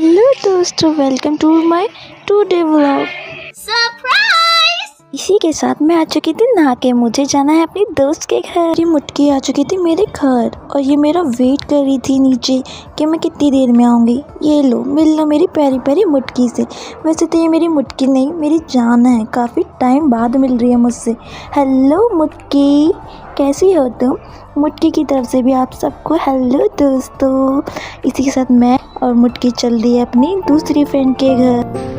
Hello दोस्तों, welcome to my today vlog. Surprise! इसी के साथ मैं आ चुकी थी नहा के। मुझे जाना है अपनी दोस्त के घर। ये मुटकी आ चुकी थी मेरे घर और ये मेरा वेट कर रही थी नीचे कि मैं कितनी देर में आऊँगी। ये लो, मिल लो मेरी प्यारी प्यारी मुटकी से। वैसे तो ये मेरी मुटकी नहीं, मेरी जान है। काफ़ी टाइम बाद मिल रही है मुझसे। हेलो मुटकी, कैसी हो तुम? मुटकी की तरफ से भी आप सबको हेलो दोस्तों। इसी के साथ मैं और मुटकी चल दी है अपनी दूसरी फ्रेंड के घर।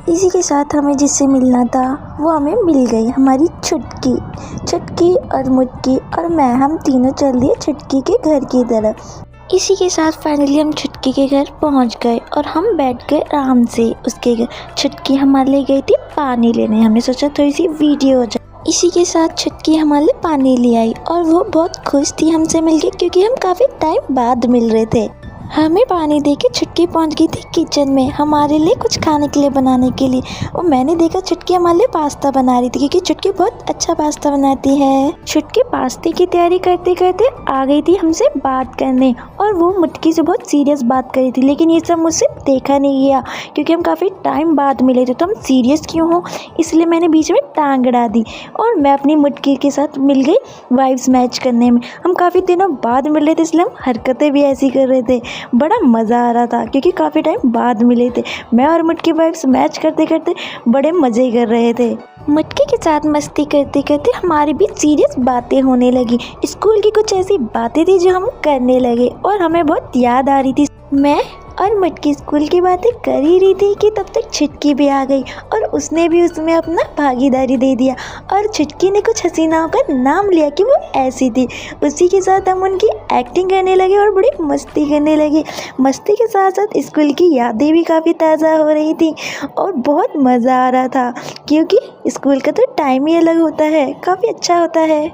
इसी के साथ हमें जिससे मिलना था वो हमें मिल गई, हमारी छुटकी और मुटकी और मैं। हम तीनों चल दिए छुटकी के घर की तरफ। इसी के साथ फाइनली हम छुटकी के घर पहुंच गए और हम बैठ गए आराम से उसके घर। छुटकी हमारे लिए गई थी पानी लेने। हमने सोचा थोड़ी सी वीडियो हो जाए। इसी के साथ छुटकी हमारे लिए पानी ले आई और वो बहुत खुश थी हमसे मिलके, क्योंकि हम काफ़ी टाइम बाद मिल रहे थे। हमें पानी देके छुटकी पहुंच गई थी किचन में हमारे लिए कुछ खाने के लिए बनाने के लिए। और मैंने देखा छुटकी हमारे लिए पास्ता बना रही थी, क्योंकि छुटकी बहुत अच्छा पास्ता बनाती है। छुटकी पास्ते की तैयारी करते करते आ गई थी हमसे बात करने और वो मुटकी से बहुत सीरियस बात कर रही थी। लेकिन ये सब मुझसे देखा नहीं गया, क्योंकि हम काफ़ी टाइम बाद मिले थे। तो हम सीरियस क्यों हो, इसलिए मैंने बीच में टांग अड़ा दी और मैं अपनी मुटकी के साथ मिल गई वाइब्स मैच करने में। हम काफ़ी दिनों बाद मिल रहे थे, इसलिए हम हरकतें भी ऐसी कर रहे थे। बड़ा मज़ा आ रहा था, क्योंकि काफ़ी टाइम बाद मिले थे। मैं और मुटकी वाइब्स मैच करते करते बड़े मज़े कर रहे थे। मुटकी के साथ मस्ती करते करते हमारी भी सीरियस बातें होने लगी। स्कूल की कुछ ऐसी बातें थी जो हम करने लगे और हमें बहुत याद आ रही थी। मैं और मुटकी स्कूल की बातें कर ही रही थी कि तब तक छुटकी भी आ गई और उसने भी उसमें अपना भागीदारी दे दिया। और छुटकी ने कुछ हसीनाओं का नाम लिया कि वो ऐसी थी। उसी के साथ हम उनकी एक्टिंग करने लगे और बड़ी मस्ती करने लगे। मस्ती के साथ साथ स्कूल की यादें भी काफ़ी ताज़ा हो रही थी और बहुत मज़ा आ रहा था, क्योंकि स्कूल का तो टाइम ही अलग होता है, काफ़ी अच्छा होता है।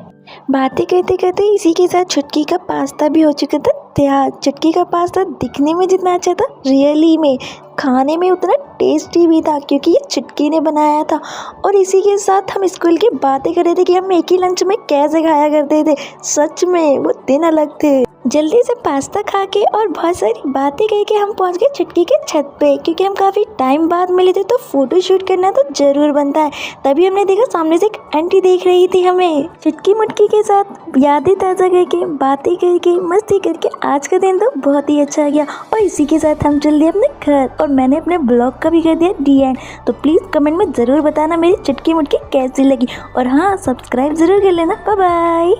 बातें करते करते इसी के साथ छुटकी का पास्ता भी हो चुका था तैयार। छुटकी का पास्ता दिखने में जितना अच्छा था, रियली में खाने में उतना टेस्टी भी था, क्योंकि ये छुटकी ने बनाया था। और इसी के साथ हम स्कूल की बातें कर रहे थे कि हम एक ही लंच में कैसे खाया करते थे। सच में वो दिन अलग थे। जल्दी से पास्ता खा के और बहुत सारी बातें करके हम पहुंच गए छुटकी के छत पे, क्योंकि हम काफ़ी टाइम बाद मिले थे तो फ़ोटो शूट करना तो ज़रूर बनता है। तभी हमने देखा सामने से एक आंटी देख रही थी हमें। छुटकी मुटकी के साथ यादें ताज़ा करके बातें करके मस्ती करके आज का दिन तो बहुत ही अच्छा गया। और इसी के साथ हम चल दिए अपने घर और मैंने अपने ब्लॉग का भी कर दिया डी एंड। तो प्लीज़ कमेंट में ज़रूर बताना मेरी छुटकी मुटकी कैसी लगी। और हाँ, सब्सक्राइब ज़रूर कर लेना। Bye bye.